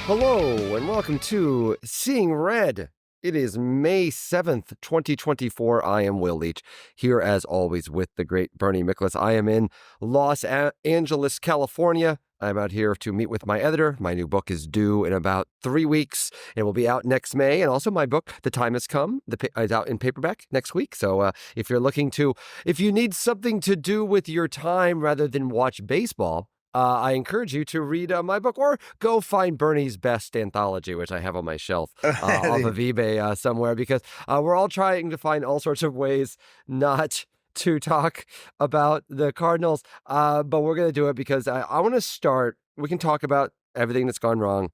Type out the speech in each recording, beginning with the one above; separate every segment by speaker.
Speaker 1: Hello, and welcome to Seeing Red. It is May 7th, 2024. I am Will Leitch, here as always with the great Bernie Miklasz. I am in Los Angeles, California. I'm out here to meet with my editor. My new book is due in about 3 weeks. It will be out next May. And also my book, The Time Has Come, is out in paperback next week. So if you need something to do with your time rather than watch baseball, I encourage you to read my book, or go find Bernie's best anthology, which I have on my shelf off of eBay somewhere, because we're all trying to find all sorts of ways not to talk about the Cardinals. But we're going to do it because I want to start. We can talk about everything that's gone wrong.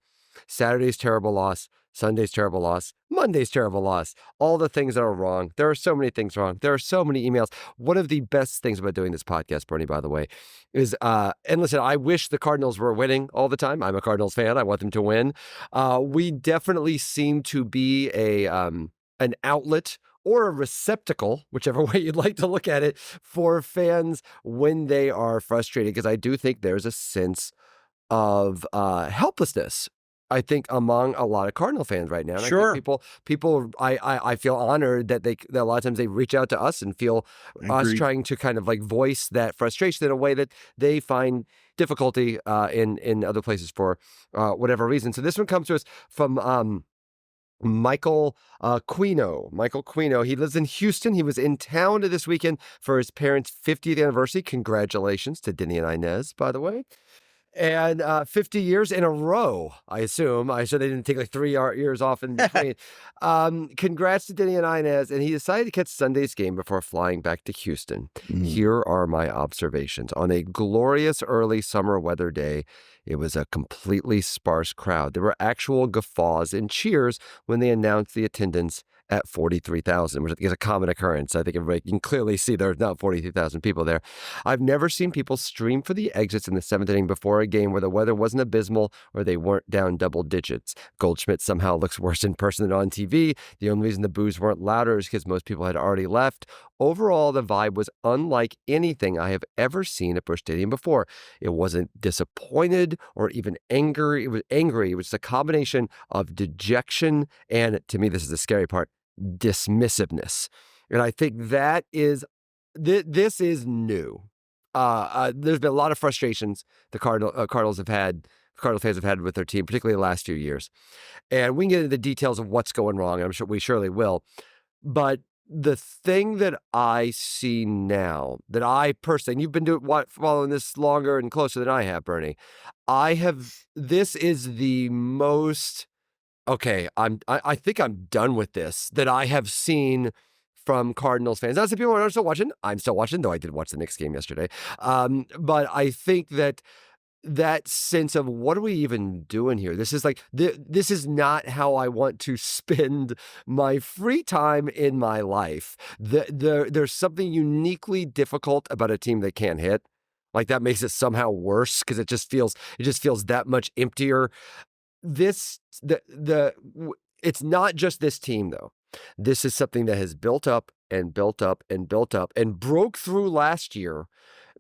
Speaker 1: Saturday's terrible loss. Sunday's terrible loss. Monday's terrible loss. All the things that are wrong. There are so many things wrong. There are so many emails. One of the best things about doing this podcast, Bernie, by the way, is, and listen, I wish the Cardinals were winning all the time. I'm a Cardinals fan. I want them to win. We definitely seem to be an outlet or a receptacle, whichever way you'd like to look at it, for fans when they are frustrated, because I do think there's a sense of helplessness, I think, among a lot of Cardinal fans right now. And
Speaker 2: Sure.
Speaker 1: I think people, I feel honored that that a lot of times they reach out to us and feel us trying to kind of like voice that frustration in a way that they find difficulty in other places for whatever reason. So this one comes to us from Michael Quino. Michael Quino. He lives in Houston. He was in town this weekend for his parents' 50th anniversary. Congratulations to Denny and Inez, by the way. And 50 years in a row, I assume. I said they didn't take like 3 years off in between. Congrats to Denny and Inez. And he decided to catch Sunday's game before flying back to Houston. Here are my observations. On a glorious early summer weather day, it was a completely sparse crowd. There were actual guffaws and cheers when they announced the attendance at 43,000, which I think is a common occurrence. I think everybody can clearly see there's not 43,000 people there. I've never seen people stream for the exits in the seventh inning before a game where the weather wasn't abysmal or they weren't down double digits. Goldschmidt somehow looks worse in person than on TV. The only reason the boos weren't louder is because most people had already left. Overall, the vibe was unlike anything I have ever seen at Busch Stadium before. It wasn't disappointed or even angry. It was angry. It was a combination of dejection and, to me, this is the scary part, dismissiveness. And I think that is, this is new. There's been a lot of frustrations the Cardinal fans have had with their team, particularly the last few years. And we can get into the details of what's going wrong. And I'm sure we surely will. But the thing that I see now, that I personally, and you've been following this longer and closer than I have, Bernie, this is the most, okay, I think I'm done with this, that I have seen from Cardinals fans. Not some people are still watching. I'm still watching, though I did watch the Knicks game yesterday. But I think that sense of, what are we even doing here? This is like, this is not how I want to spend my free time in my life. There's something uniquely difficult about a team that can't hit. Like, that makes it somehow worse, because it just feels that much emptier. It's not just this team, though. This is something that has built up and built up and built up and broke through last year.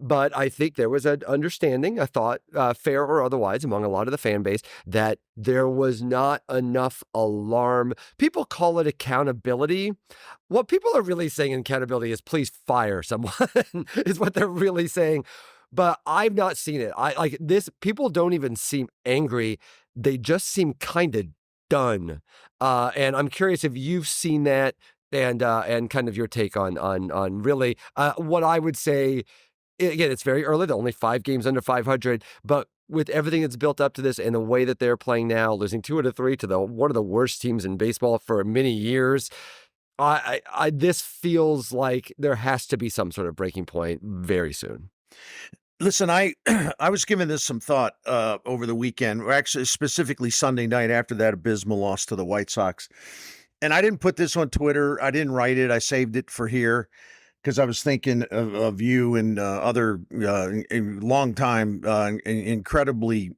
Speaker 1: But I think there was an understanding, I thought, fair or otherwise, among a lot of the fan base, that there was not enough alarm. People call it accountability. What people are really saying in accountability is, please fire someone, is what they're really saying. But I've not seen it. I like this. People don't even seem angry. They just seem kind of done. And I'm curious if you've seen that, and kind of your take on really what I would say. Again, it's very early. They're only 5 games under 500, but with everything that's built up to this and the way that they're playing now, losing 2 out of 3 to one of the worst teams in baseball for many years, this feels like there has to be some sort of breaking point very soon.
Speaker 2: Listen, I was giving this some thought over the weekend, or actually specifically Sunday night after that abysmal loss to the White Sox. And I didn't put this on Twitter. I didn't write it. I saved it for here because I was thinking of you and other long-time, incredibly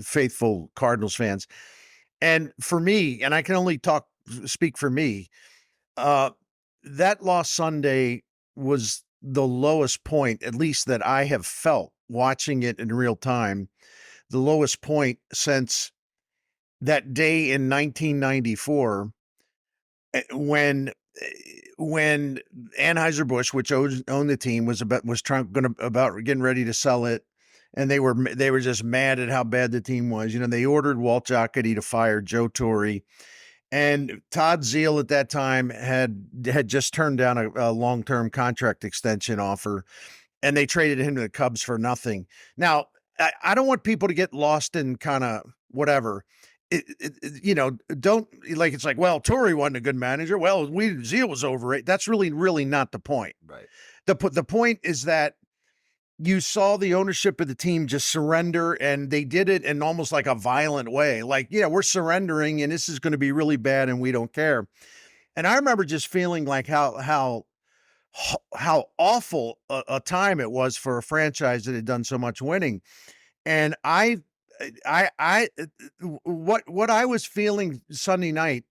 Speaker 2: faithful Cardinals fans. And for me, and I can only speak for me, that loss Sunday was the lowest point, at least that I have felt watching it in real time, the lowest point since that day in 1994 when Anheuser-Busch, which owned the team, was about getting ready to sell it, and they were just mad at how bad the team was. They ordered Walt Jocketty to fire Joe Torre, and Todd Zeile at that time had just turned down a long-term contract extension offer, and they traded him to the Cubs for nothing. Now, I don't want people to get lost in kind of whatever. Don't like it's like, well, Torrey wasn't a good manager. Well, Zeile was over it. That's really not the point.
Speaker 1: Right.
Speaker 2: The point is that you saw the ownership of the team just surrender, and they did it in almost like a violent way. Like, yeah, we're surrendering, and this is going to be really bad, and we don't care. And I remember just feeling like how awful a time it was for a franchise that had done so much winning. And what I was feeling Sunday night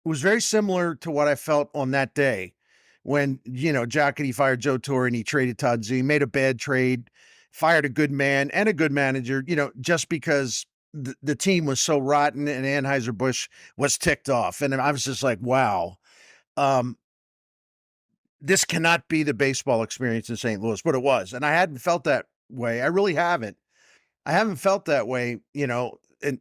Speaker 2: was very similar to what I felt on that day when, Jocketty fired Joe Torre and he traded Todd Z, made a bad trade, fired a good man and a good manager, just because the team was so rotten and Anheuser-Busch was ticked off. And I was just like, wow, this cannot be the baseball experience in St. Louis, but it was. And I hadn't felt that way. I really haven't. I haven't felt that way,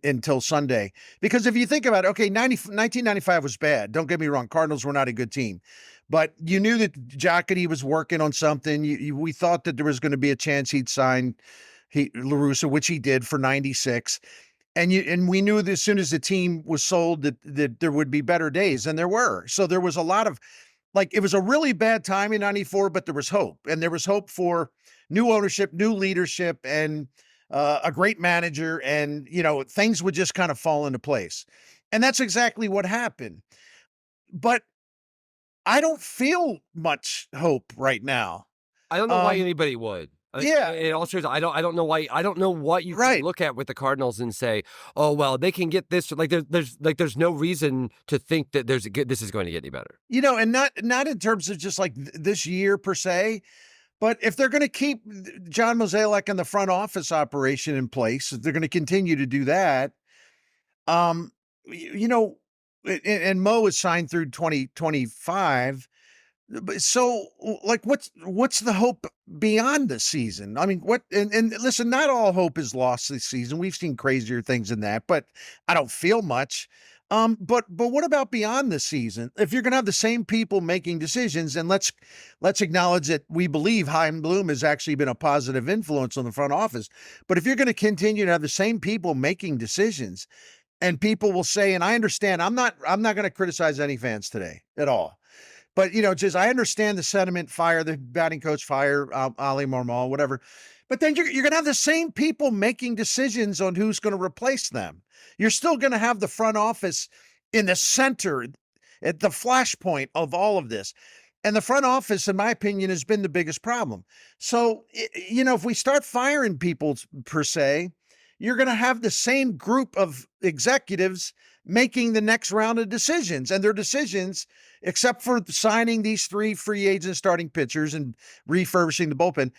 Speaker 2: until Sunday. Because if you think about it, okay, 1995 was bad. Don't get me wrong. Cardinals were not a good team. But you knew that Jocketty was working on something. We thought that there was going to be a chance he'd sign La Russa, which he did for 96. And we knew that as soon as the team was sold that there would be better days, and there were. So there was a lot of, like, it was a really bad time in 94, but there was hope. And there was hope for new ownership, new leadership, and a great manager, and things would just kind of fall into place. And that's exactly what happened. But I don't feel much hope right now.
Speaker 1: I don't know why anybody would.
Speaker 2: Yeah.
Speaker 1: In all seriousness, I don't know why. I don't know what you
Speaker 2: Right.
Speaker 1: can look at with the Cardinals and say, oh well, they can get this. Like there's no reason to think that this is going to get any better.
Speaker 2: And not in terms of just like this year per se, but if they're going to keep John Mozeliak and the front office operation in place, if they're going to continue to do that, and Mo is signed through 2025. So, like, what's the hope beyond the season? I mean, and listen, not all hope is lost this season. We've seen crazier things than that, but I don't feel much. But what about beyond the season? If you're going to have the same people making decisions, and let's acknowledge that we believe Chaim Bloom has actually been a positive influence on the front office. But if you're going to continue to have the same people making decisions, and people will say, and I understand, I'm not going to criticize any fans today at all. But, just I understand the sentiment, fire the batting coach, fire Ali Marmol, whatever. But then you're going to have the same people making decisions on who's going to replace them. You're still going to have the front office in the center, at the flashpoint of all of this. And the front office, in my opinion, has been the biggest problem. So, if we start firing people per se, you're going to have the same group of executives making the next round of decisions. And their decisions, except for signing these 3 free agent starting pitchers and refurbishing the bullpen,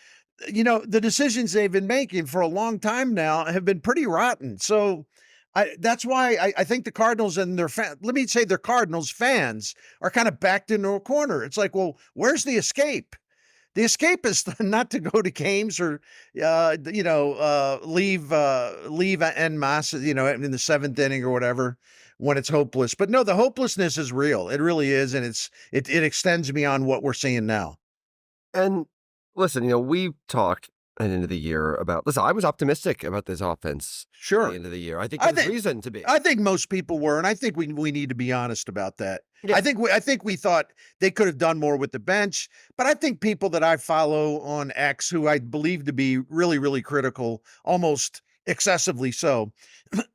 Speaker 2: the decisions they've been making for a long time now have been pretty rotten. So that's why I think the Cardinals and their Cardinals fans are kind of backed into a corner. It's like, well, where's the escape? The escape is not to go to games or, leave en masse, in the 7th inning or whatever when it's hopeless. But no, the hopelessness is real. It really is. And it extends beyond what we're seeing now.
Speaker 1: And listen, we talked at the end of the year about, I was optimistic about this offense.
Speaker 2: Sure.
Speaker 1: At the end of the year. I think there's reason to be.
Speaker 2: I think most people were. And I think we need to be honest about that.
Speaker 1: Yeah.
Speaker 2: I think we thought they could have done more with the bench, but I think people that I follow on X, who I believe to be really, really critical, almost excessively so,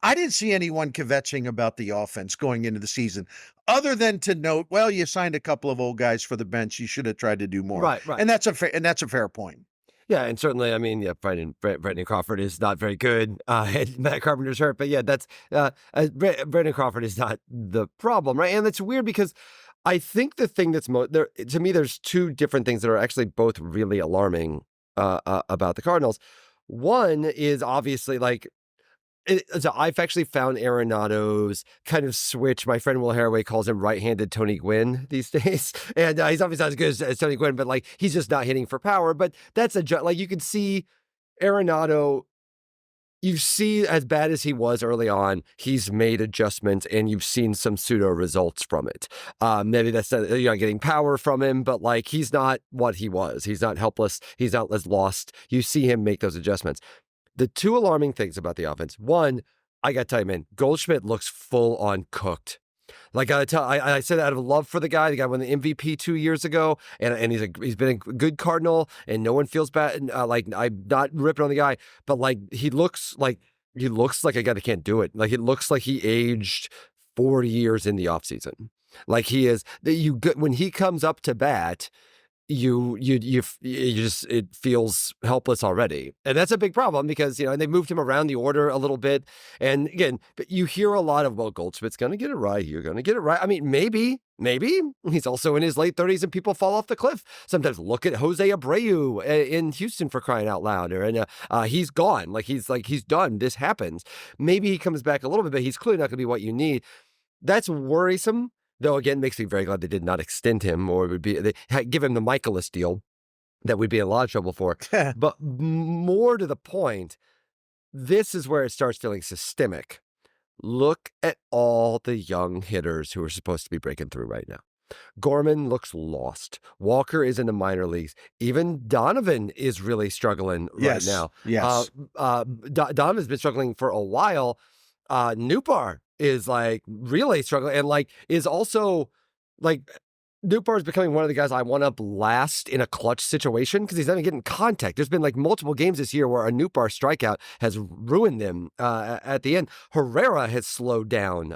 Speaker 2: I didn't see anyone kvetching about the offense going into the season, other than to note, well, you signed a couple of old guys for the bench. You should have tried to do more.
Speaker 1: Right.
Speaker 2: And that's a fair point.
Speaker 1: Yeah, and certainly, I mean, Brandon Crawford is not very good. And Matt Carpenter's hurt, but yeah, that's Brandon Crawford is not the problem, right? And it's weird because I think the thing that's there to me, there's 2 different things that are actually both really alarming about the Cardinals. One is obviously like So I've actually found Arenado's kind of switch. My friend Will Haraway calls him right-handed Tony Gwynn these days, and he's obviously not as good as Tony Gwynn, but like he's just not hitting for power. But that's like you can see Arenado. You see, as bad as he was early on, he's made adjustments, and you've seen some pseudo results from it. Maybe that's you're not getting power from him, but like he's not what he was. He's not helpless. He's not as lost. You see him make those adjustments. The two alarming things about the offense. One, I got to tell you, man, Goldschmidt looks full on cooked. Like I said out of love for the guy won the MVP 2 years ago, and he's been a good Cardinal, and no one feels bad. And, like I'm not ripping on the guy, but like he looks like a guy that can't do it. Like it looks like he aged 40 years in the offseason. Like he is when he comes up to bat, you just it feels helpless already, and that's a big problem because and they moved him around the order a little bit, and again, but you hear a lot of, well, Goldschmidt's going to get it right. You're going to get it right. I mean, maybe he's also in his late 30s and people fall off the cliff. Sometimes look at Jose Abreu in Houston, for crying out loud, and he's gone. He's done. This happens. Maybe he comes back a little bit, but he's clearly not going to be what you need. That's worrisome. Though, again, makes me very glad they did not extend him, or they give him the Michaelis deal that we'd be in a lot of trouble for. But more to the point, this is where it starts feeling systemic. Look at all the young hitters who are supposed to be breaking through right now. Gorman looks lost. Walker is in the minor leagues. Even Donovan is really struggling right now.
Speaker 2: Yes.
Speaker 1: Donovan's been struggling for a while. Newbar is really struggling, and is also Newbar is becoming one of the guys I want up last in a clutch situation because he's not getting contact. There's been multiple games this year where a Newbar strikeout has ruined them at the end. Herrera has slowed down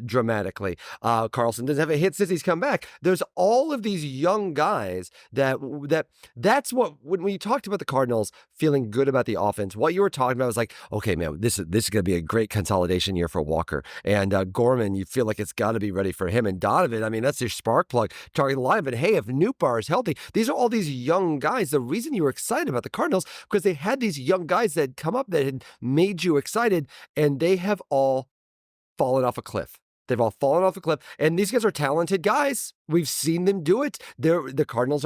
Speaker 1: dramatically. Carlson doesn't have a hit since he's come back. There's all of these young guys that's what, when you talked about the Cardinals feeling good about the offense, what you were talking about was okay, man, this is going to be a great consolidation year for Walker. And Gorman, you feel like it's got to be ready for him. And Donovan, I mean, that's your spark plug. Target the line, but hey, if Newbar is healthy, these are all these young guys. The reason you were excited about the Cardinals because they had these young guys that had come up that had made you excited, and they have all fallen off a cliff. They've all fallen off a cliff, and these guys are talented guys. We've seen them do it. The Cardinals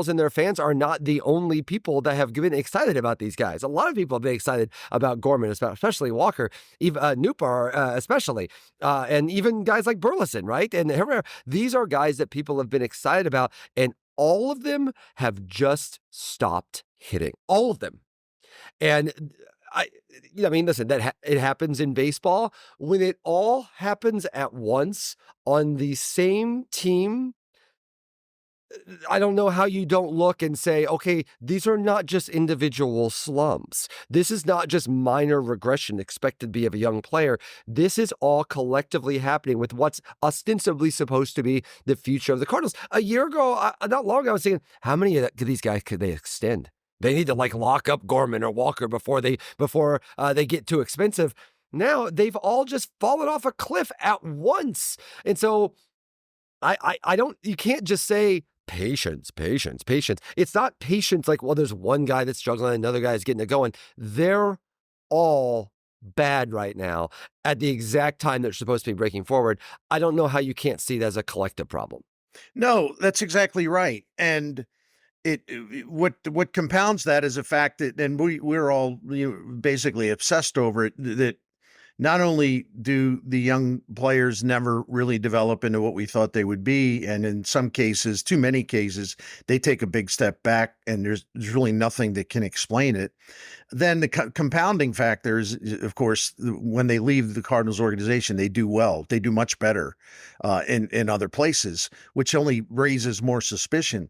Speaker 1: and their fans are not the only people that have been excited about these guys. A lot of people have been excited about Gorman, especially Walker, even Newbar, especially, and even guys like Burleson, right? And Herrera. These are guys that people have been excited about, and all of them have just stopped hitting. All of them, and I mean, listen, it happens in baseball when it all happens at once on the same team. I don't know how you don't look and say, okay, these are not just individual slumps. This is not just minor regression expected to be of a young player. This is all collectively happening with what's ostensibly supposed to be the future of the Cardinals. A year ago, not long ago, I was thinking, how many of these guys could they extend? They need to lock up Gorman or Walker before they get too expensive. Now they've all just fallen off a cliff at once. And so you can't just say patience. It's not patience well, there's one guy that's struggling, another guy is getting it going. They're all bad right now at the exact time they're supposed to be breaking forward. I don't know how you can't see that as a collective problem.
Speaker 2: No, that's exactly right. And what compounds that is the fact that, and we're all basically obsessed over it, that not only do the young players never really develop into what we thought they would be, and in some cases, too many cases, they take a big step back, and there's really nothing that can explain it. Then the compounding factor is, of course, when they leave the Cardinals organization, they do well. They do much better in other places, which only raises more suspicion.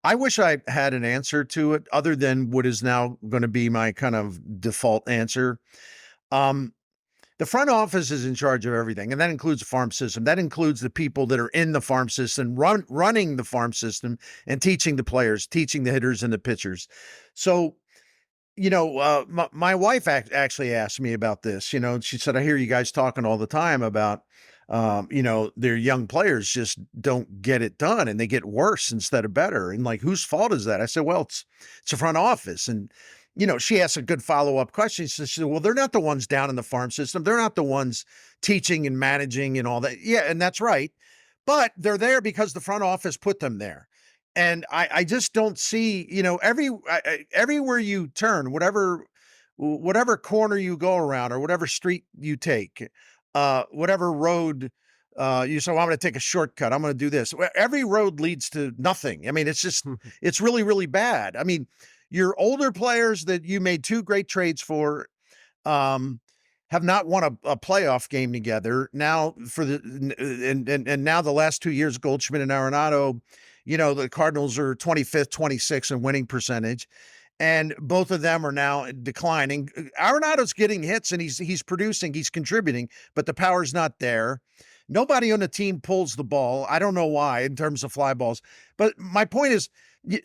Speaker 2: I wish I had an answer to it other than what is now going to be my kind of default answer. The front office is in charge of everything, and that includes the farm system. That includes the people that are in the farm system, running the farm system and teaching the players, teaching the hitters and the pitchers. So, my wife actually asked me about this. She said, I hear you guys talking all the time about their young players just don't get it done and they get worse instead of better. And whose fault is that? I said, well, it's the front office. And, she asked a good follow-up question. She said, well, they're not the ones down in the farm system. They're not the ones teaching and managing and all that. Yeah, and that's right. But they're there because the front office put them there. And I just don't see, everywhere you turn, whatever corner you go around or whatever street you take, whatever road you say, well, I'm going to take a shortcut. I'm going to do this. Every road leads to nothing. I mean, it's really, really bad. I mean, your older players that you made two great trades for, have not won a playoff game together. Now and now the last 2 years, Goldschmidt and Arenado, the Cardinals are 25th, 26th in winning percentage. And both of them are now declining. Arenado's getting hits and he's producing, he's contributing, but the power's not there. Nobody on the team pulls the ball. I don't know why in terms of fly balls. But my point is,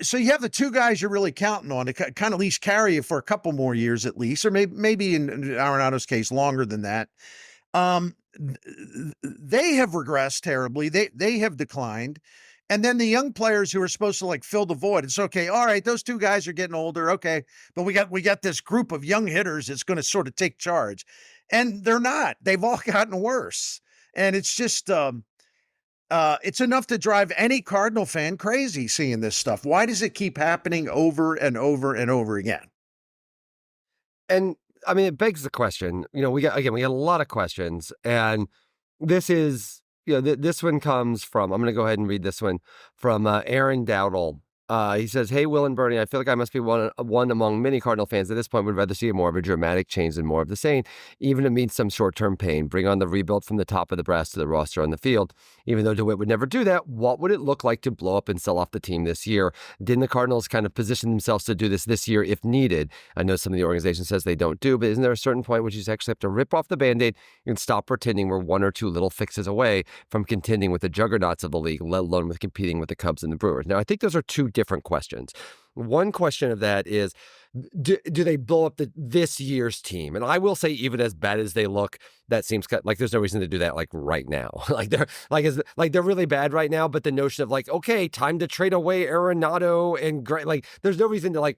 Speaker 2: so you have the two guys you're really counting on to kind of at least carry you for a couple more years at least, or maybe in Arenado's case, longer than that. They have regressed terribly. They have declined. And then the young players who are supposed to fill the void. It's okay. All right. Those two guys are getting older. Okay. But we got this group of young hitters that's going to sort of take charge, and they're not. They've all gotten worse. And it's just, it's enough to drive any Cardinal fan crazy seeing this stuff. Why does it keep happening over and over and over again?
Speaker 1: And I mean, it begs the question, we got a lot of questions, and this is, this one comes from, I'm going to go ahead and read this one from Aaron Dowdle. He says, hey, Will and Bernie, I feel like I must be one among many Cardinal fans at this point would rather see more of a dramatic change than more of the same, even to meet some short-term pain. Bring on the rebuild from the top of the brass to the roster on the field. Even though DeWitt would never do that, what would it look like to blow up and sell off the team this year? Didn't the Cardinals kind of position themselves to do this year if needed? I know some of the organization says they don't do, but isn't there a certain point which you actually have to rip off the Band-Aid and stop pretending we're one or two little fixes away from contending with the juggernauts of the league, let alone with competing with the Cubs and the Brewers? Now, I think those are two different questions. One question of that is, do they blow up this year's team? And I will say, even as bad as they look, that seems like there's no reason to do that right now. They're really bad right now. But the notion of okay, time to trade away Arenado and there's no reason to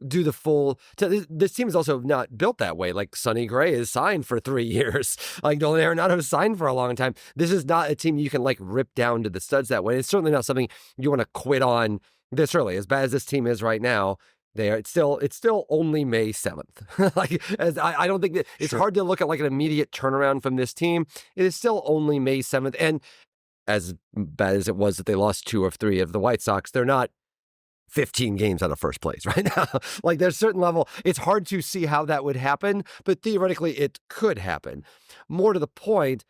Speaker 1: do the full. This team is also not built that way. Sonny Gray is signed for 3 years. Nolan Arenado is signed for a long time. This is not a team you can rip down to the studs that way. It's certainly not something you want to quit on this early. As bad as this team is right now, it's still only May 7th. I don't think that it's hard to look at an immediate turnaround from this team. It is still only May 7th. And as bad as it was that they lost 2 of 3 of the White Sox, they're not 15 games out of first place right now. There's a certain level. It's hard to see how that would happen, but theoretically it could happen. More to the point,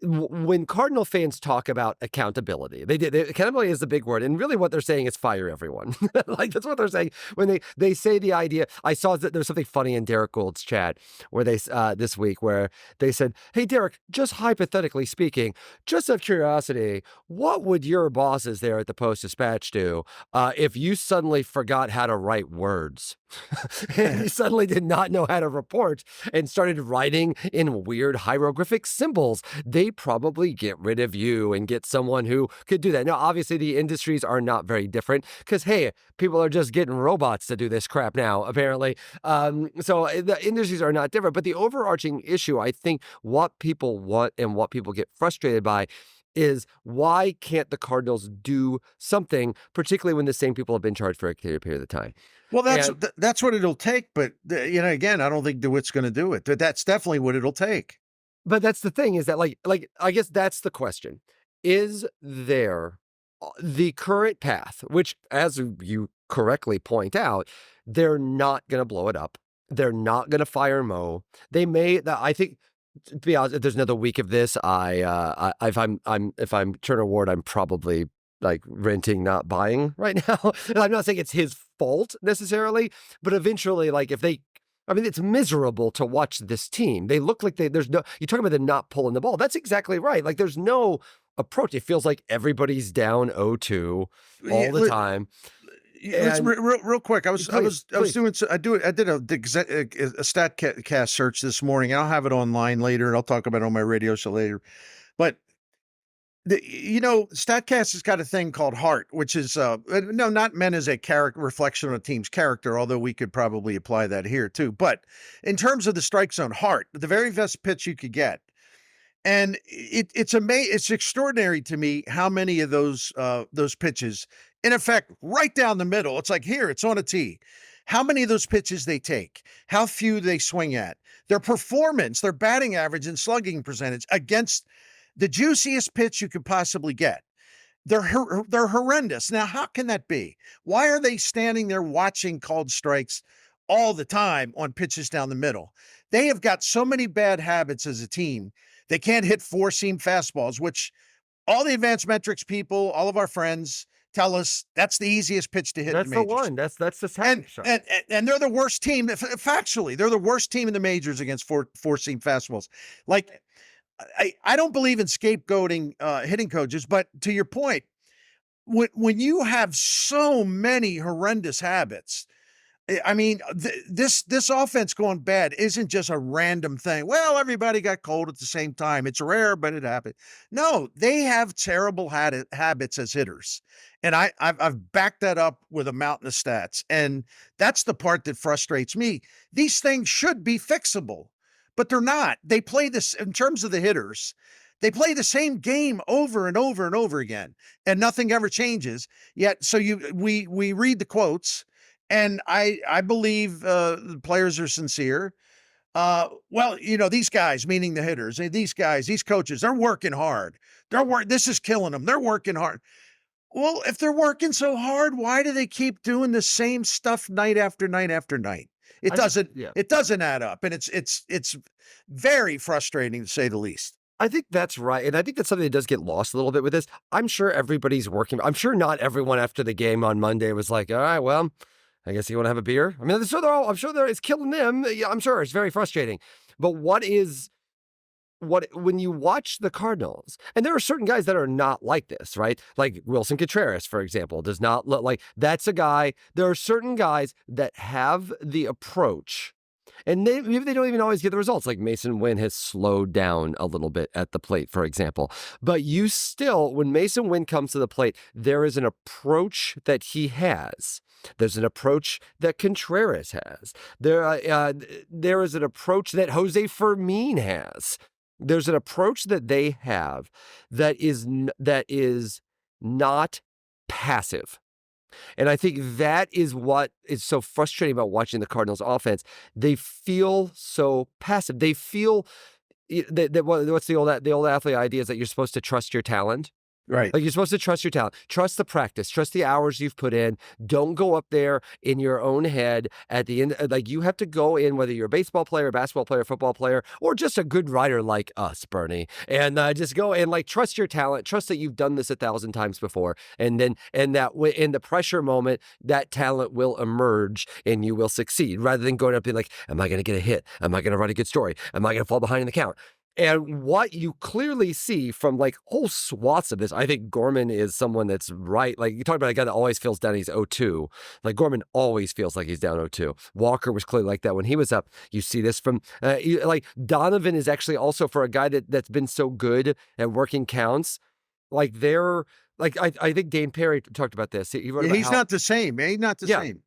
Speaker 1: when Cardinal fans talk about accountability, accountability is the big word, and really what they're saying is fire everyone. That's what they're saying when they say the idea. I saw that there was something funny in Derek Gould's chat where they this week where they said, "Hey Derek, just hypothetically speaking, just out of curiosity, what would your bosses there at the Post-Dispatch do if you suddenly forgot how to write words?" And you suddenly did not know how to report and started writing in weird hieroglyphic symbols. They probably get rid of you and get someone who could do that. Now, obviously, the industries are not very different because, hey, people are just getting robots to do this crap now, apparently. So the industries are not different. But the overarching issue, I think, what people want and what people get frustrated by is why can't the Cardinals do something, particularly when the same people have been charged for a period of time?
Speaker 2: Well, that's what it'll take. But, again, I don't think DeWitt's going to do it. That's definitely what it'll take.
Speaker 1: But that's the thing is that I guess that's the question. Is there the current path, which, as you correctly point out, they're not going to blow it up. They're not going to fire Mo. They may, I think, to be honest, if there's another week of this, if I'm Turner Ward, I'm probably renting, not buying right now. And I'm not saying it's his fault necessarily, but eventually, it's miserable to watch this team. They look like you're talking about them not pulling the ball. That's exactly right. There's no approach. It feels like everybody's down 0-2 all the time.
Speaker 2: Real quick, I did a StatCast search this morning. I'll have it online later, and I'll talk about it on my radio show later. But StatCast has got a thing called heart, which is no, not meant as a character reflection on a team's character, although we could probably apply that here too. But in terms of the strike zone, heart, the very best pitch you could get. And it's amazing. It's extraordinary to me how many of those pitches, in effect, right down the middle. It's like, here, it's on a tee. How many of those pitches they take, how few they swing at, their performance, their batting average and slugging percentage against the juiciest pitch you could possibly get. They're horrendous. Now, how can that be? Why are they standing there watching called strikes all the time on pitches down the middle? They have got so many bad habits as a team. They can't hit four-seam fastballs, which all the advanced metrics people, all of our friends tell us that's the easiest pitch to hit
Speaker 1: That's
Speaker 2: in the
Speaker 1: the
Speaker 2: majors.
Speaker 1: one. That's the second shot.
Speaker 2: And they're the worst team. Factually, they're the worst team in the majors against four-seam fastballs. Like, I don't believe in scapegoating hitting coaches, but to your point, when you have so many horrendous habits, I mean, this offense going bad isn't just a random thing. Well, everybody got cold at the same time. It's rare, but it happened. No, they have terrible habits as hitters, and I've backed that up with a mountain of stats. And that's the part that frustrates me. These things should be fixable, but they're not. They play this in terms of the hitters. They play the same game over and over and over again, and nothing ever changes. Yet, so we read the quotes. And I believe the players are sincere. Well, these guys, meaning the hitters, these guys, these coaches, they're working hard. This is killing them. They're working hard. Well, if they're working so hard, why do they keep doing the same stuff night after night after night? It doesn't add up, and it's very frustrating to say the least.
Speaker 1: I think that's right. And I think that's something that does get lost a little bit with this. I'm sure everybody's working. I'm sure not everyone after the game on Monday was like, all right, well, I guess you want to have a beer? I mean, I'm sure it's killing them. Yeah, I'm sure it's very frustrating. But when you watch the Cardinals, and there are certain guys that are not like this, right? Like Wilson Contreras, for example, does not look like that's a guy. There are certain guys that have the approach, and maybe they don't even always get the results. Like Mason Wynn has slowed down a little bit at the plate, for example. But you still, when Mason Wynn comes to the plate, there is an approach that he has. There's an approach that Contreras has. There is an approach that Jose Fermin has. There's an approach that they have that is not passive. And I think that is what is so frustrating about watching the Cardinals offense. They feel so passive. They feel that what's the old athlete idea is that you're supposed to trust your talent.
Speaker 2: Right.
Speaker 1: Like you're supposed to trust your talent, trust the practice, trust the hours you've put in. Don't go up there in your own head at the end. Like you have to go in, whether you're a baseball player, basketball player, football player, or just a good writer like us, Bernie, and just go and like trust your talent, trust that you've done this 1,000 times before. And that in the pressure moment, that talent will emerge and you will succeed rather than going up and like, am I going to get a hit? Am I going to write a good story? Am I going to fall behind in the count? And what you clearly see from like whole swaths of this, I think Gorman is someone that's right. Like you talk about a guy that always feels down, he's 0-2. Like Gorman always feels like he's down 0-2. Walker was clearly like that when he was up. You see this from like Donovan is actually also, for a guy that's been so good at working counts. Like I think Dane Perry talked about this. He wrote about
Speaker 2: he's not the same. He's not the same.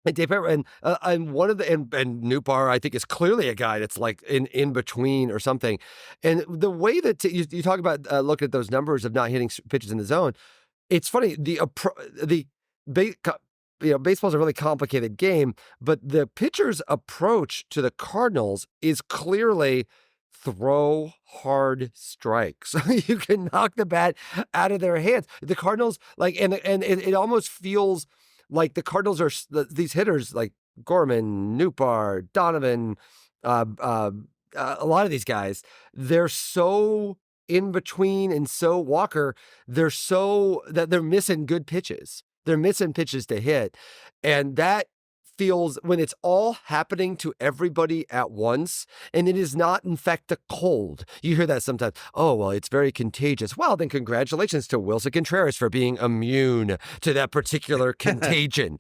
Speaker 1: And one of the and Newbar, I think, is clearly a guy that's like in between or something. And the way that you talk about looking at those numbers of not hitting pitches in the zone, it's funny. Baseball's a really complicated game, but the pitcher's approach to the Cardinals is clearly throw hard strikes. You can knock the bat out of their hands. The Cardinals and it almost feels like the Cardinals are these hitters like Gorman, Newbar, Donovan, a lot of these guys, they're so in between and so Walker, they're so that they're missing good pitches. They're missing pitches to hit. And that feels when it's all happening to everybody at once, and it is not, in fact, the cold. You hear that sometimes. Oh, well, it's very contagious. Well, then congratulations to Wilson Contreras for being immune to that particular contagion.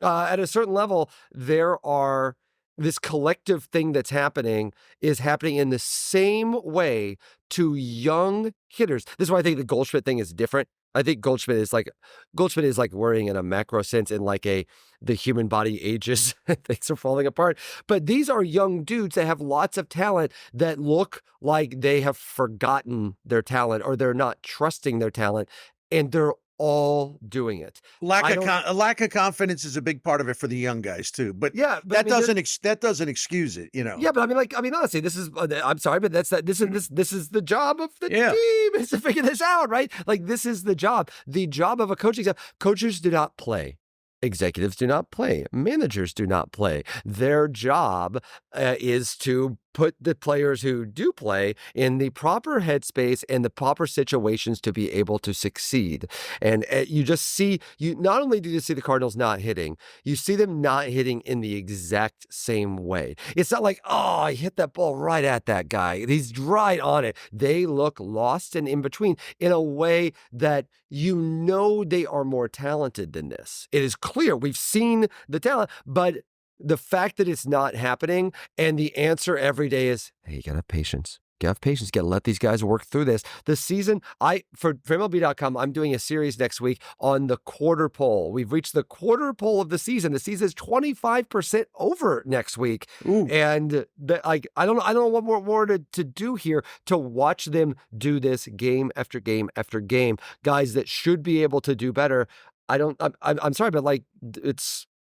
Speaker 1: At a certain level, there are this collective thing that's happening is happening in the same way to young hitters. This is why I think the Goldschmidt thing is different. I think Goldschmidt is like worrying in a macro sense, in like the human body ages, things are falling apart. But these are young dudes that have lots of talent that look like they have forgotten their talent, or they're not trusting their talent, and they're all doing it.
Speaker 2: Lack of confidence is a big part of it for the young guys too. But
Speaker 1: yeah,
Speaker 2: that doesn't excuse it, you know.
Speaker 1: Yeah, but honestly, this is. I'm sorry, but this is the job of the team, is to figure this out, right? Like, this is the job. The job of a coaching staff. Coaches do not play. Executives do not play. Managers do not play. Their job is to put the players who do play in the proper headspace and the proper situations to be able to succeed. And you just see, not only do you see the Cardinals not hitting, you see them not hitting in the exact same way. It's not like, oh, I hit that ball right at that guy. He's right on it. They look lost and in between in a way that they are more talented than this. It is clear. We've seen the talent, but the fact that it's not happening, and the answer every day is, hey, you gotta have patience. You gotta have patience. You gotta let these guys work through this. The season, for MLB.com, I'm doing a series next week on the quarter pole. We've reached the quarter pole of the season. The season is 25% over next week.
Speaker 2: Ooh.
Speaker 1: And I don't know what more to do here to watch them do this game after game after game. Guys that should be able to do better. I'm sorry, but like,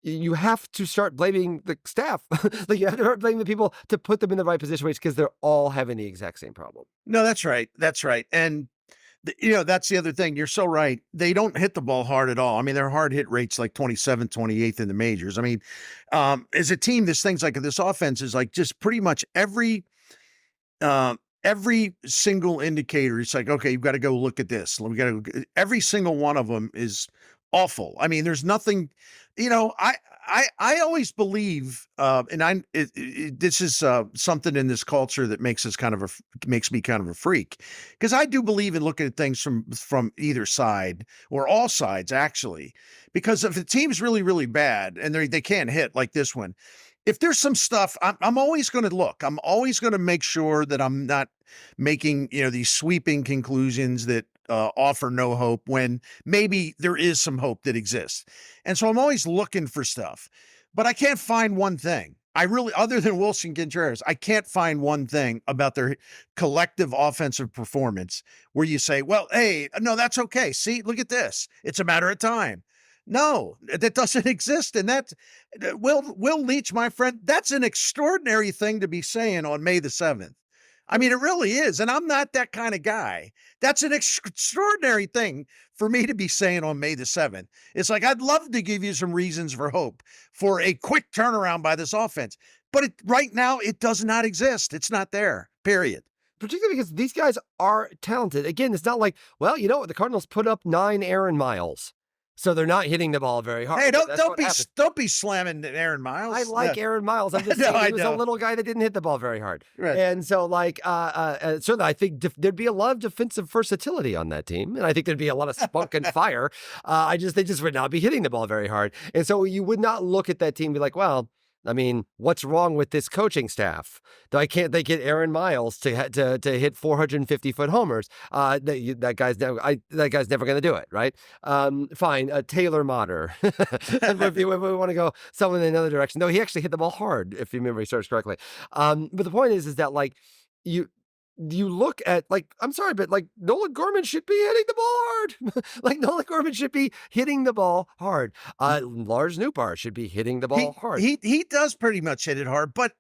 Speaker 1: you have to start blaming the staff. Like, you have to start blaming the people to put them in the right position, because they're all having the exact same problem.
Speaker 2: No, that's right. That's right. And that's the other thing. You're so right. They don't hit the ball hard at all. I mean, their hard hit rate's like 27th, 28th in the majors. I mean, as a team, this offense is like just pretty much every single indicator. It's like, okay, you've got to go look at this. Every single one of them is awful. I mean, there's nothing, I always believe, and this is something in this culture that makes me kind of a freak, because I do believe in looking at things from either side, or all sides actually, because if the team's really, really bad and they can't hit like this one, if there's some stuff, I'm always going to look. I'm always going to make sure that I'm not making, these sweeping conclusions that offer no hope, when maybe there is some hope that exists. And so I'm always looking for stuff, but I can't find one thing. Other than Wilson Contreras, I can't find one thing about their collective offensive performance where you say, well, hey, no, that's okay. See, look at this. It's a matter of time. No, that doesn't exist. And that Will Leitch, my friend, that's an extraordinary thing to be saying on May the 7th. I mean, it really is. And I'm not that kind of guy. That's an extraordinary thing for me to be saying on May the 7th. It's like, I'd love to give you some reasons for hope for a quick turnaround by this offense. But right now, it does not exist. It's not there, period.
Speaker 1: Particularly because these guys are talented. Again, it's not like, well, the Cardinals put up 9 Aaron Miles, so they're not hitting the ball very hard.
Speaker 2: Hey, don't be slamming Aaron Miles.
Speaker 1: I like Aaron Miles. I'm just saying he was a little guy that didn't hit the ball very hard.
Speaker 2: Right.
Speaker 1: And so, certainly, I think there'd be a lot of defensive versatility on that team, and I think there'd be a lot of spunk and fire. They just would not be hitting the ball very hard, and so you would not look at that team and be like, well, I mean, what's wrong with this coaching staff? Why can't they get Aaron Miles to hit 450-foot homers? That guy's never going to do it, right? Fine, Taylor Motter. if we want to go someone in another direction, no, he actually hit the ball hard, if you remember he starts correctly. But the point is that like you look at, like, I'm sorry, but like Nolan Gorman should be hitting the ball hard. Like, Nolan Gorman should be hitting the ball hard. Lars Nootbaar should be hitting the ball hard.
Speaker 2: He does pretty much hit it hard, but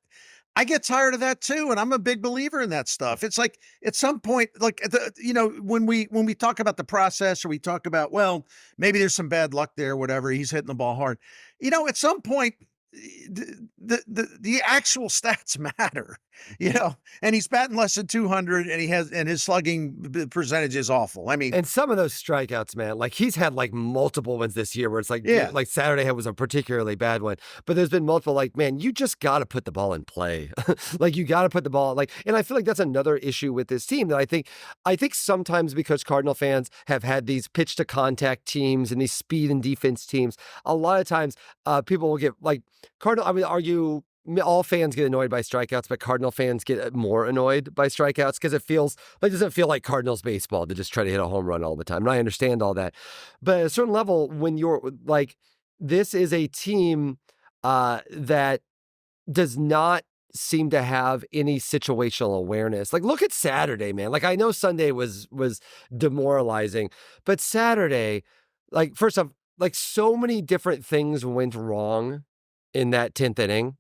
Speaker 2: I get tired of that too, and I'm a big believer in that stuff. It's like at some point, like when we talk about the process, or we talk about, well, maybe there's some bad luck there, whatever. He's hitting the ball hard. At some point, the actual stats matter, and he's batting less than 200, and his slugging percentage is awful. I mean,
Speaker 1: and some of those strikeouts, man, like he's had like multiple ones this year where it's like, like Saturday was a particularly bad one, but there's been multiple, like, man, you just got to put the ball in play. Like, you got to put the ball, and I feel like that's another issue with this team that I think sometimes, because Cardinal fans have had these pitch to contact teams and these speed and defense teams, a lot of times people will get like I would argue all fans get annoyed by strikeouts, but Cardinal fans get more annoyed by strikeouts because it doesn't feel like Cardinals baseball to just try to hit a home run all the time. And I understand all that. But at a certain level, when you're like, this is a team that does not seem to have any situational awareness. Like, look at Saturday, man. Like, I know Sunday was demoralizing, but Saturday, like, first off, like, so many different things went wrong in that 10th inning,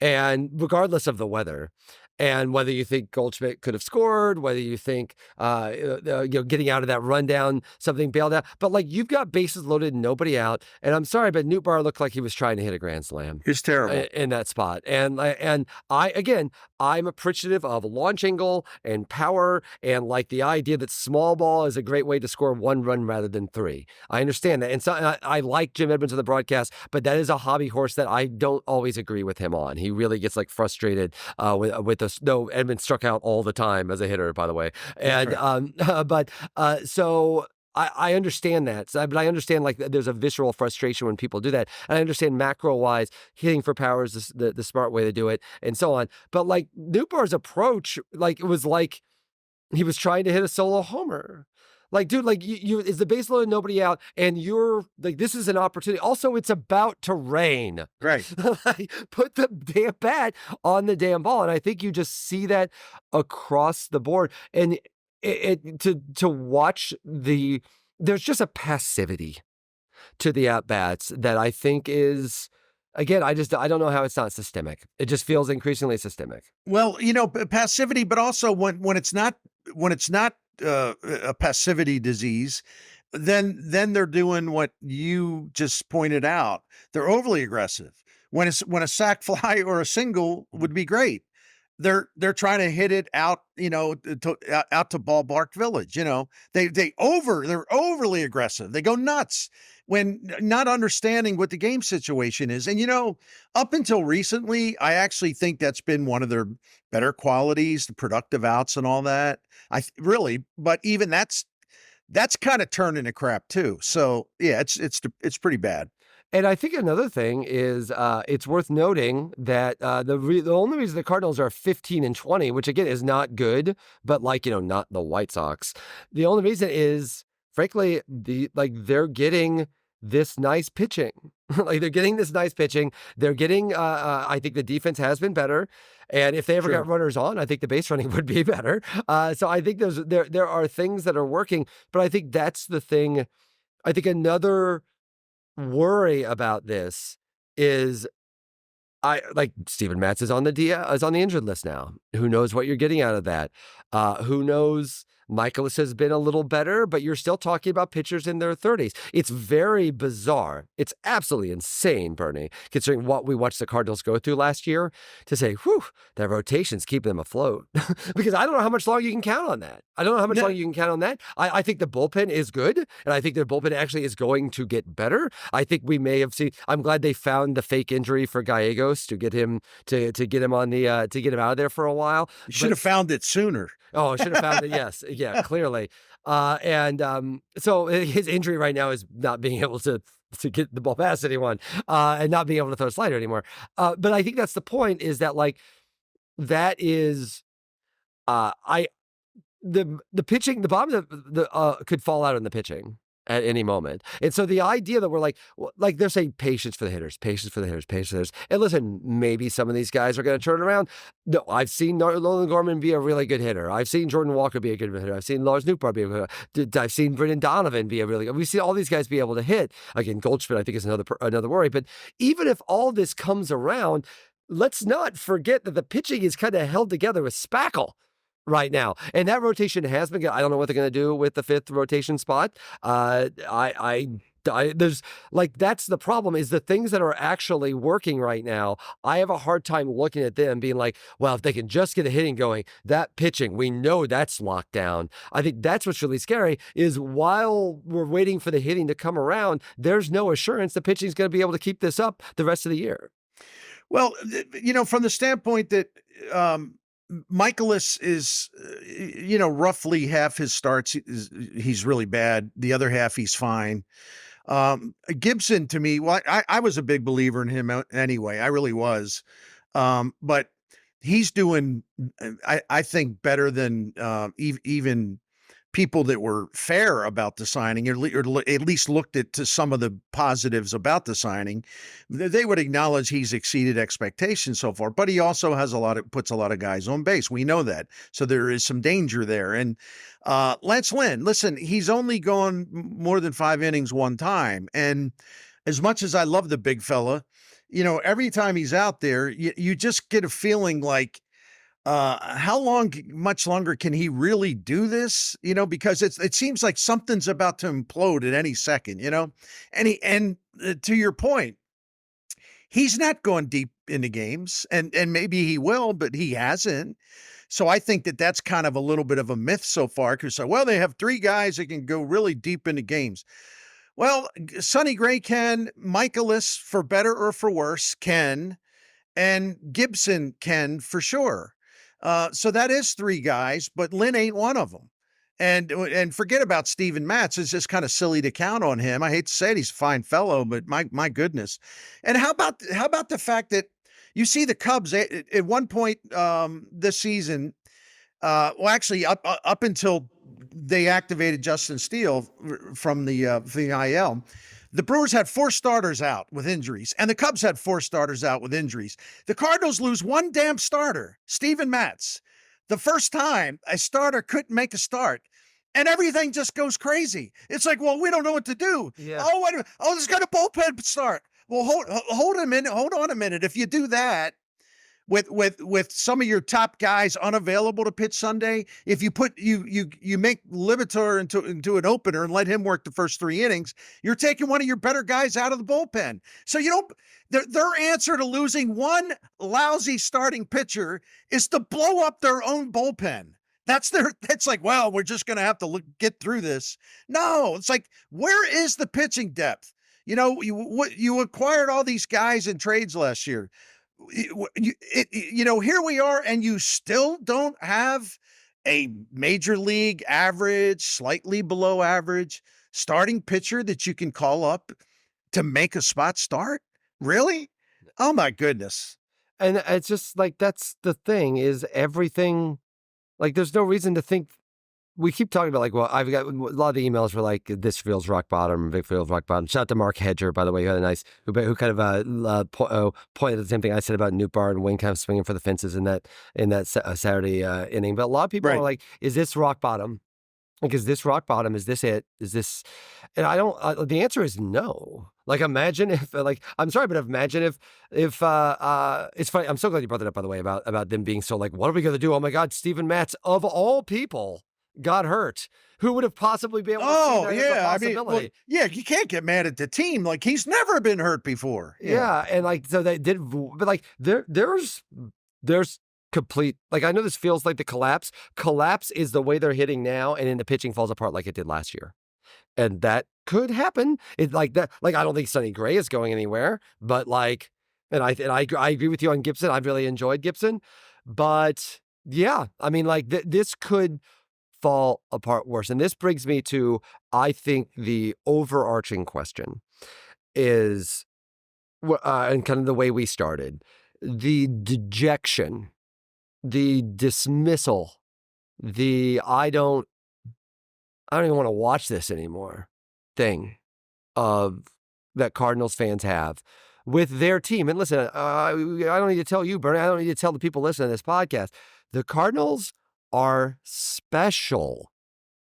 Speaker 1: and regardless of the weather. And whether you think Goldschmidt could have scored, whether you think, getting out of that rundown, something bailed out. But, like, you've got bases loaded and nobody out. And I'm sorry, but Newt Bar looked like he was trying to hit a grand slam.
Speaker 2: It's terrible.
Speaker 1: In that spot. And I'm appreciative of launch angle and power and, like, the idea that small ball is a great way to score 1 run rather than 3. I understand that. And so I like Jim Edmonds on the broadcast, but that is a hobby horse that I don't always agree with him on. He really gets, like, frustrated with us. No, Edmonds struck out all the time as a hitter, by the way. And so I understand that, but I understand, like, there's a visceral frustration when people do that. And I understand macro-wise, hitting for power is the smart way to do it, and so on. But, like, Newbar's approach, like, it was like he was trying to hit a solo homer. Like, dude, like, you is the base loaded, nobody out, and you're like, this is an opportunity. Also, it's about to rain.
Speaker 2: Right.
Speaker 1: Like, put the damn bat on the damn ball. And I think you just see that across the board. And to watch there's just a passivity to the at-bats that I think is, again, I don't know how it's not systemic. It just feels increasingly systemic.
Speaker 2: Well, passivity, but also when it's not a passivity disease, then they're doing what you just pointed out. They're overly aggressive. When a sac fly or a single would be great, they're trying to hit it out, out to Ballpark Village. They're overly aggressive. They go nuts when not understanding what the game situation is. And, up until recently, I actually think that's been one of their better qualities, the productive outs and all that. But even that's kind of turning to crap too. So yeah, it's pretty bad.
Speaker 1: And I think another thing is it's worth noting that the only reason the Cardinals are 15-20, which again is not good, but, like, not the White Sox. The only reason is, frankly, they're getting this nice pitching. Like, they're getting this nice pitching. They're getting, I think the defense has been better. And if they ever got runners on, I think the base running would be better. So I think there are things that are working, but I think that's the thing. I think another worry about this is Steven Matz is on the injured list now. Who knows what you're getting out of that? Who knows? Miklasz has been a little better, but you're still talking about pitchers in their 30s. It's very bizarre. It's absolutely insane, Bernie, considering what we watched the Cardinals go through last year, to say, whew, that rotation's keeping them afloat. Because I don't know how much longer you can count on that. I think the bullpen is good, and I think their bullpen actually is going to get better. I think we may have seen, I'm glad they found the fake injury for Gallegos to get him to get him on the to get him out of there for a while.
Speaker 2: You should have found it sooner.
Speaker 1: Oh, I should have found it. Yes. Yeah, clearly. So his injury right now is not being able to get the ball past anyone, and not being able to throw a slider anymore. But I think that's the point, is that, like, that is, the pitching, the bottom of the could fall out in the pitching at any moment. And so the idea that we're like they're saying patience for the hitters. And listen, maybe some of these guys are going to turn around. No, I've seen Nolan Gorman be a really good hitter. I've seen Jordan Walker be a good hitter. I've seen Lars Nootbaar be a good hitter. I've seen Brendan Donovan be a really good. We see all these guys be able to hit. Again, Goldschmidt, I think, is another worry. But even if all this comes around, let's not forget that the pitching is kind of held together with spackle right now. And that rotation has been good. I don't know what they're going to do with the 5th rotation spot. There's, like, that's the problem, is the things that are actually working right now. I have a hard time looking at them being like, well, if they can just get the hitting going, that pitching, we know that's locked down. I think that's what's really scary, is while we're waiting for the hitting to come around, there's no assurance the pitching is going to be able to keep this up the rest of the year.
Speaker 2: Well, from the standpoint that, Miklasz is, roughly half his starts, he's really bad. The other half, he's fine. Gibson, to me, well, I was a big believer in him anyway. I really was. But he's doing, I think, better than even people that were fair about the signing, or at least looked at to some of the positives about the signing. They would acknowledge he's exceeded expectations so far, but he also has puts a lot of guys on base. We know that. So there is some danger there. And Lance Lynn, listen, he's only gone more than 5 innings one time. And as much as I love the big fella, every time he's out there, you just get a feeling like, much longer can he really do this? Because it seems like something's about to implode at any second, and to your point, he's not going deep into games, and maybe he will, but he hasn't. So I think that's kind of a little bit of a myth so far, because they have 3 guys that can go really deep into games. Well, Sonny Gray can, Michaelis, for better or for worse, can, and Gibson can for sure. So that is 3 guys, but Lynn ain't one of them. And forget about Steven Matz. It's just kind of silly to count on him. I hate to say it, he's a fine fellow, but my goodness. And how about the fact that you see the Cubs at one point this season, actually up until they activated Justin Steele from the IL. The Brewers had 4 starters out with injuries, and the Cubs had 4 starters out with injuries. The Cardinals lose one damn starter, Steven Matz. The first time a starter couldn't make a start, and everything just goes crazy. It's like, well, we don't know what to do.
Speaker 1: Yeah.
Speaker 2: Oh, wait a minute. Oh, there's got a bullpen start. Well, hold a minute. Hold on a minute. If you do that, with some of your top guys unavailable to pitch Sunday, if you put you make Libator into an opener and let him work the first 3 innings, you're taking one of your better guys out of the bullpen. So their answer to losing one lousy starting pitcher is to blow up their own bullpen. That's like, well, we're just going to have to get through this. No, it's like, where is the pitching depth? You acquired all these guys in trades last year. Here we are, and you still don't have a major league average, slightly below average starting pitcher that you can call up to make a spot start. Really? Oh my goodness.
Speaker 1: And it's just like, that's the thing, is everything, like, there's no reason to think. We keep talking about, like, well, I've got a lot of the emails were like, this feels rock bottom, Vic feels rock bottom. Shout out to Mark Hedger, by the way, who had a nice, who kind of pointed at the same thing I said about Newbar and Wayne kind of swinging for the fences in that Saturday inning. But a lot of people are like, is this rock bottom? Like, is this rock bottom? Is this it? Is this? And I don't. The answer is no. Like, imagine if, I'm sorry, but imagine if it's funny. I'm so glad you brought that up, by the way, about them being so like, what are we going to do? Oh my God, Steven Matz, of all people, got hurt. Who would have possibly been able to see that as a possibility?
Speaker 2: You can't get mad at the team. Like, he's never been hurt before.
Speaker 1: Yeah, and like, so they did, but like, there's complete, like, I know this feels like the collapse. Collapse is the way they're hitting now, and then the pitching falls apart like it did last year. And that could happen. It's like that. Like, I don't think Sonny Gray is going anywhere, but like, and I agree with you on Gibson. I've really enjoyed Gibson, but yeah, I mean, like, this could fall apart worse. And this brings me to, I think, the overarching question is, and kind of the way we started, the dejection, the dismissal, I don't even want to watch this anymore thing that Cardinals fans have with their team. And listen, I don't need to tell you, Bernie, I don't need to tell the people listening to this podcast, the Cardinals are special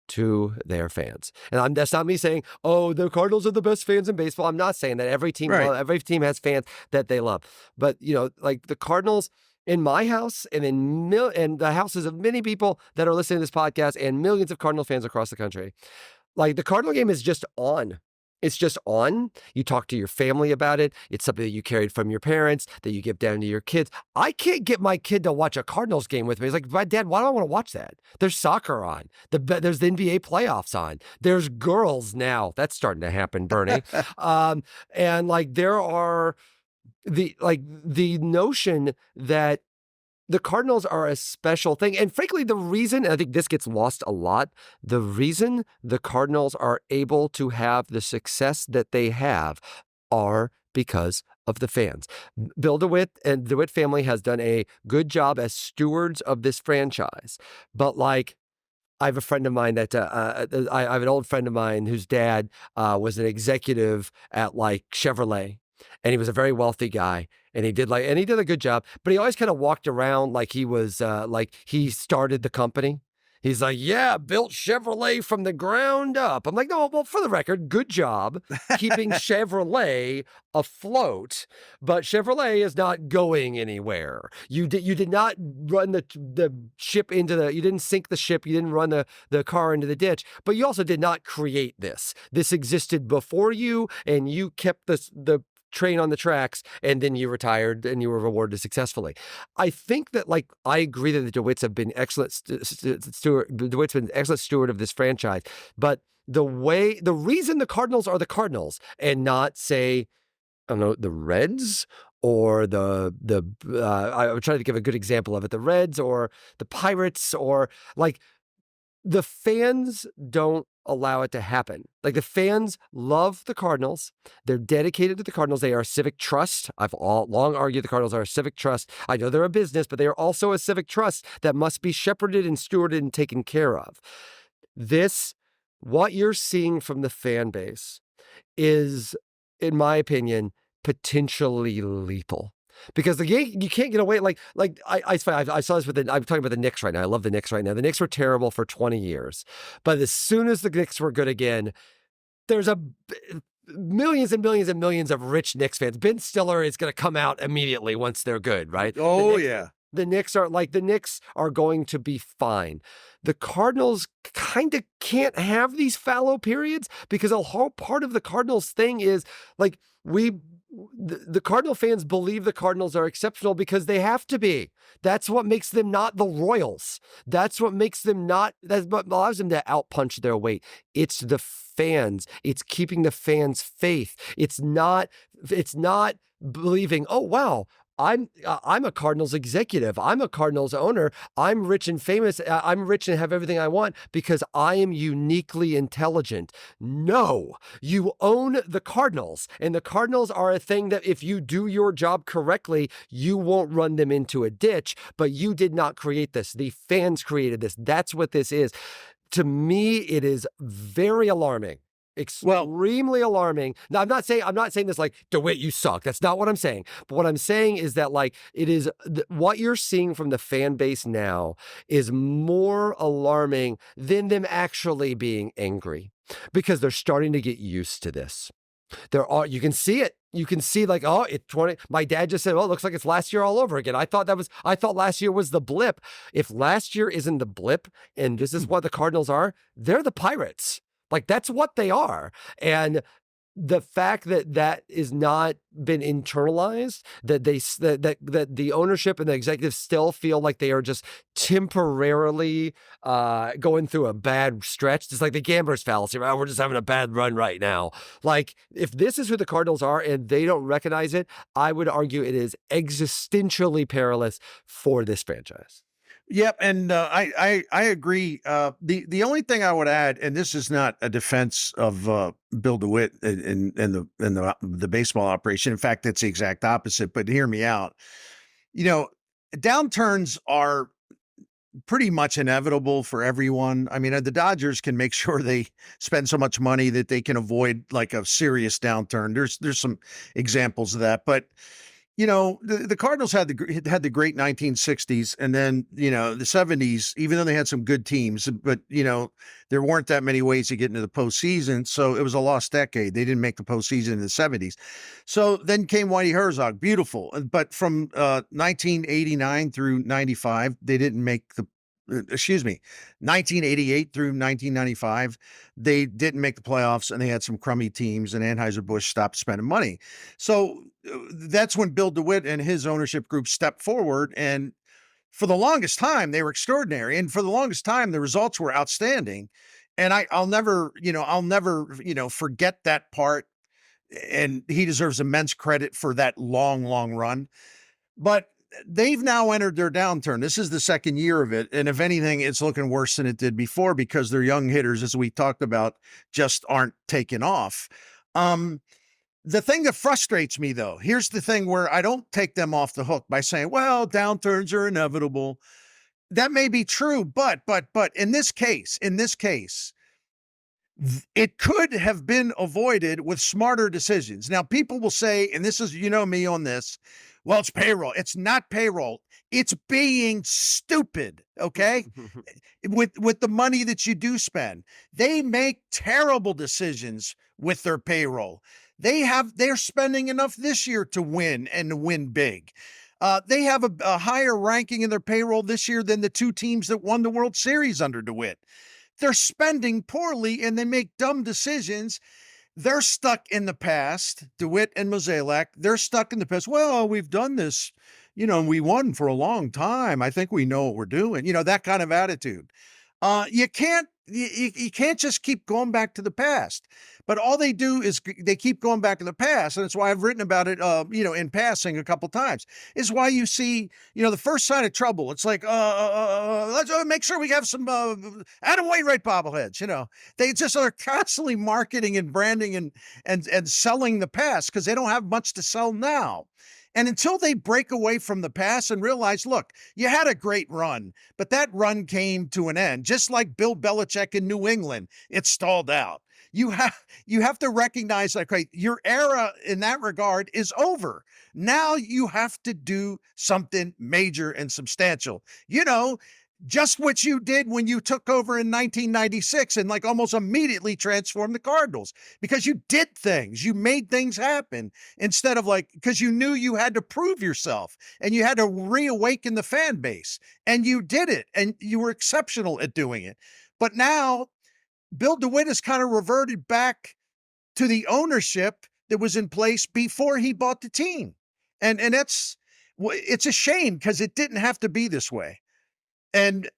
Speaker 1: to their fans. And that's not me saying, oh, the Cardinals are the best fans in baseball. I'm not saying that. Every team has fans that they love. But, like, the Cardinals in my house and in the houses of many people that are listening to this podcast and millions of Cardinal fans across the country, like, the Cardinal game is just on. It's just on. You talk to your family about it. It's something that you carried from your parents, that you give down to your kids. I can't get my kid to watch a Cardinals game with me. It's like, my dad, why do I want to watch that? There's soccer on. There's the NBA playoffs on. There's girls now. That's starting to happen, Bernie. And like, there are the notion that the Cardinals are a special thing. And frankly, the reason, and I think this gets lost a lot, the reason the Cardinals are able to have the success that they have are because of the fans. Bill DeWitt and the DeWitt family has done a good job as stewards of this franchise. But like, I have a friend of mine that I have an old friend of mine whose dad was an executive at like Chevrolet, and he was a very wealthy guy, and he did a good job, but he always kind of walked around like he was like he started the company. He's like, yeah, built Chevrolet from the ground up. I'm like, no, well, for the record, good job keeping Chevrolet afloat, but Chevrolet is not going anywhere. You did not run the ship you didn't sink the ship, you didn't run the car into the ditch, but you also did not create this. This existed before you, and you kept the train on the tracks, and then you retired and you were rewarded successfully. I think that, like, I agree that the DeWitts have been excellent steward. DeWitt's been an excellent steward of this franchise, but the reason the Cardinals are the Cardinals and not, say, I don't know, the Reds or I would try to give a good example of it, the Reds or the Pirates, or like, the fans don't allow it to happen. Like, the fans love the Cardinals. They're dedicated to the Cardinals. They are a civic trust. I've long argued the Cardinals are a civic trust. I know they're a business, but they are also a civic trust that must be shepherded and stewarded and taken care of. What you're seeing from the fan base is, in my opinion, potentially lethal. Because you can't get away. I saw this I'm talking about the Knicks right now. I love the Knicks right now. The Knicks were terrible for 20 years, but as soon as the Knicks were good again, there's millions and millions and millions of rich Knicks fans. Ben Stiller is going to come out immediately once they're good, right?
Speaker 2: Oh, yeah.
Speaker 1: The Knicks are going to be fine. The Cardinals kind of can't have these fallow periods, because a whole part of the Cardinals thing is like, the Cardinal fans believe the Cardinals are exceptional because they have to be. That's what makes them not the Royals. That's what allows them to outpunch their weight. It's the fans. It's keeping the fans' faith. It's not believing, oh, wow, I'm a Cardinals executive. I'm a Cardinals owner. I'm rich and famous. I'm rich and have everything I want because I am uniquely intelligent. No, you own the Cardinals, and the Cardinals are a thing that if you do your job correctly, you won't run them into a ditch, but you did not create this. The fans created this. That's what this is. To me, it is very alarming. Extremely alarming. Now, I'm not saying this like, DeWitt, you suck. That's not what I'm saying. But what I'm saying is that, like, it is what you're seeing from the fan base now is more alarming than them actually being angry, because they're starting to get used to this. You can see it. You can see, like, oh, it's 20. My dad just said, oh, it looks like it's last year all over again. I thought last year was the blip. If last year isn't the blip, and this is what the Cardinals are, they're the Pirates. Like, that's what they are. And the fact that is not been internalized, that the ownership and the executives still feel like they are just temporarily going through a bad stretch. It's like the gambler's fallacy, right? We're just having a bad run right now. Like, if this is who the Cardinals are and they don't recognize it, I would argue it is existentially perilous for this franchise.
Speaker 2: Yep, and I agree. The only thing I would add, and this is not a defense of Bill DeWitt and the baseball operation. In fact, it's the exact opposite. But hear me out. You know, downturns are pretty much inevitable for everyone. I mean, the Dodgers can make sure they spend so much money that they can avoid like a serious downturn. There's some examples of that, but the Cardinals had the great 1960s, and then, the 70s, even though they had some good teams, but, there weren't that many ways to get into the postseason. So it was a lost decade. They didn't make the postseason in the 70s. So then came Whitey Herzog, beautiful. But from 1989 through 95, they didn't make the 1988 through 1995, they didn't make the playoffs, and they had some crummy teams, and Anheuser-Busch stopped spending money. So that's when Bill DeWitt and his ownership group stepped forward, and for the longest time, they were extraordinary. And for the longest time, the results were outstanding. And I'll never forget that part. And he deserves immense credit for that long, long run. But they've now entered their downturn. This is the second year of it. And if anything, it's looking worse than it did before, because their young hitters, as we talked about, just aren't taking off. The thing that frustrates me, though, here's the thing where I don't take them off the hook by saying, well, downturns are inevitable. That may be true, but in this case, it could have been avoided with smarter decisions. Now, people will say, and this is, me on this, well, it's payroll. It's not payroll. It's being stupid, okay? with the money that you do spend. They make terrible decisions with their payroll. They're spending enough this year to win and to win big. They have a higher ranking in their payroll this year than the two teams that won the World Series under DeWitt. They're spending poorly and they make dumb decisions. They're stuck in the past. DeWitt and Mozeliak, they're stuck in the past. Well, we've done this, and we won for a long time. I think we know what we're doing. That kind of attitude. You can't just keep going back to the past. But all they do is they keep going back to the past, and it's why I've written about it, in passing a couple times. Is why you see, the first sign of trouble. It's like, let's make sure we have some Adam Wainwright bobbleheads. They just are constantly marketing and branding and selling the past because they don't have much to sell now. And until they break away from the past and realize, look, you had a great run, but that run came to an end, just like Bill Belichick in New England. It stalled out. You have to recognize, like, right, your era in that regard is over. Now you have to do something major and substantial. Just what you did when you took over in 1996 and like almost immediately transformed the Cardinals, because you did things, you made things happen instead of because you knew you had to prove yourself and you had to reawaken the fan base, and you did it and you were exceptional at doing it. But now Bill DeWitt has kind of reverted back to the ownership that was in place before he bought the team. And it's a shame because it didn't have to be this way. And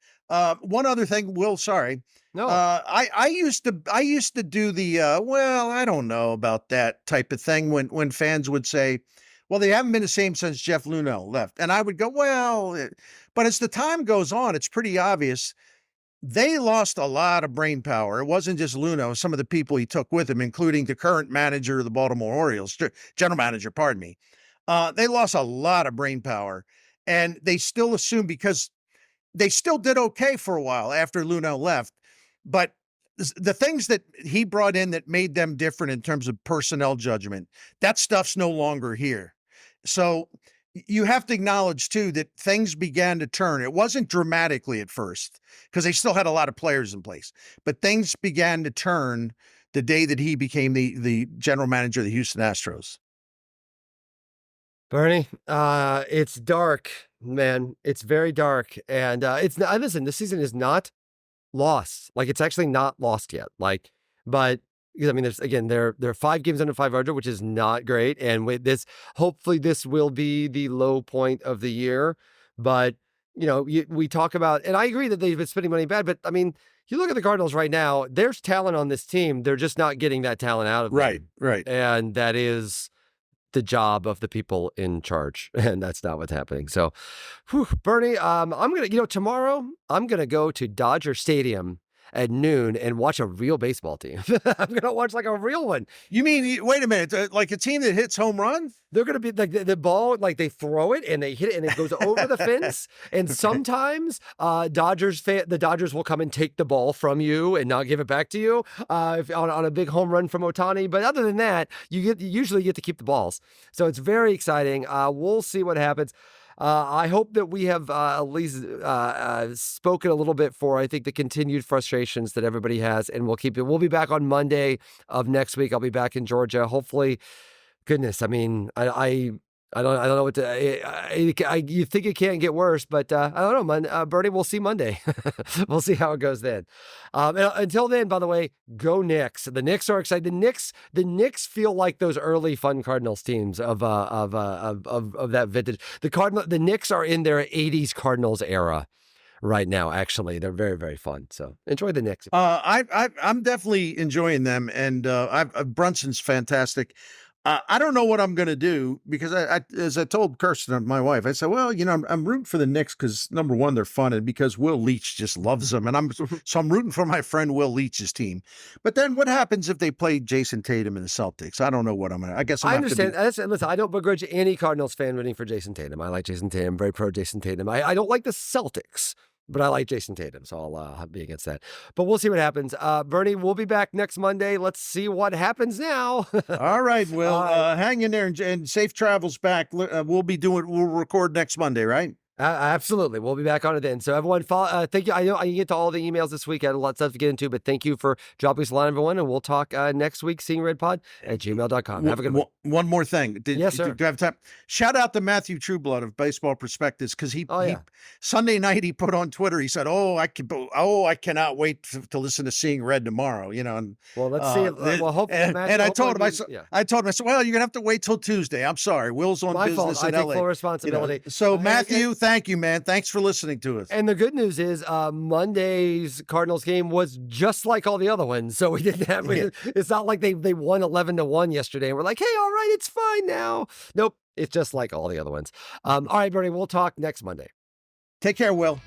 Speaker 2: one other thing, Will, sorry.
Speaker 1: No.
Speaker 2: I used to do the well, I don't know about that type of thing when fans would say, well, they haven't been the same since Jeff Luhnow left. And I would go, well, but as the time goes on, it's pretty obvious they lost a lot of brain power. It wasn't just Luhnow, some of the people he took with him, including the current manager of the Baltimore Orioles, general manager, pardon me. They lost a lot of brain power, and they still assume, because they still did okay for a while after Luhnow left, but the things that he brought in that made them different in terms of personnel judgment, that stuff's no longer here. So you have to acknowledge too that things began to turn. It wasn't dramatically at first because they still had a lot of players in place, but things began to turn the day that he became the general manager of the Houston Astros.
Speaker 1: Bernie, it's dark, man. It's very dark, and it's not. Listen, this season is not lost. Like, it's actually not lost yet. But I mean, there are 5 games under 500, which is not great. And with this, hopefully, this will be the low point of the year. But we talk about, and I agree that they've been spending money bad. But I mean, you look at the Cardinals right now. There's talent on this team. They're just not getting that talent out of them.
Speaker 2: Right.
Speaker 1: And that is the job of the people in charge, and that's not what's happening. So, Bernie, I'm gonna, tomorrow I'm gonna go to Dodger Stadium at noon and watch a real baseball team. I'm gonna watch like a real one.
Speaker 2: You mean, wait a minute, like a team that hits home runs?
Speaker 1: They're gonna be like the ball, like they throw it and they hit it and it goes over the fence. And sometimes the Dodgers will come and take the ball from you and not give it back to you on a big home run from Ohtani. But other than that, you usually get to keep the balls. So it's very exciting. We'll see what happens. I hope that we have at least spoken a little bit for, I think, the continued frustrations that everybody has, and we'll keep it. We'll be back on Monday of next week. I'll be back in Georgia. Hopefully, goodness, I mean, I don't know what to. You think it can't get worse, but I don't know, Bernie. We'll see Monday. We'll see how it goes then. Until then, by the way, go Knicks. The Knicks are excited. The Knicks feel like those early fun Cardinals teams of that vintage. The Knicks are in their '80s Cardinals era right now. Actually, they're very, very fun. So enjoy the Knicks.
Speaker 2: I'm definitely enjoying them, and Brunson's fantastic. I don't know what I'm going to do because as I told Kirsten, my wife, I said, well, I'm rooting for the Knicks because number one, they're fun, and because Will Leitch just loves them, and I'm rooting for my friend Will Leitch's team. But then what happens if they play Jason Tatum and the Celtics? I don't know what I'm going to. I guess
Speaker 1: I understand. Listen, I don't begrudge any Cardinals fan rooting for Jason Tatum. I like Jason Tatum. Very pro Jason Tatum. I don't like the Celtics, but I like Jason Tatum, so I'll be against that. But we'll see what happens. Bernie, we'll be back next Monday. Let's see what happens now.
Speaker 2: All right, Will. Hang in there and safe travels back. We'll record next Monday, right?
Speaker 1: Absolutely. We'll be back on it then. So everyone, thank you. I know I can get to all the emails this week. I had a lot of stuff to get into, but thank you for dropping us a line, everyone. And we'll talk next week, seeingredpod@gmail.com. Have a good one.
Speaker 2: One more thing.
Speaker 1: Yes, sir.
Speaker 2: Do I have time? Shout out to Matthew Trueblood of Baseball Perspectives, because he Sunday night he put on Twitter, he said, I cannot wait to listen to Seeing Red tomorrow. And
Speaker 1: well, let's see. Well, hopefully,
Speaker 2: and I told him, I said, well, you're gonna have to wait till Tuesday. I'm sorry. Will's on business
Speaker 1: fault.
Speaker 2: in
Speaker 1: I
Speaker 2: LA.
Speaker 1: take full responsibility.
Speaker 2: So Matthew, thank you, man. Thanks for listening to us.
Speaker 1: And the good news is Monday's Cardinals game was just like all the other ones. So we didn't have, it's not like they won 11-1 yesterday. And we're like, hey, all right, it's fine now. Nope. It's just like all the other ones. All right, Bernie, we'll talk next Monday.
Speaker 2: Take care, Will.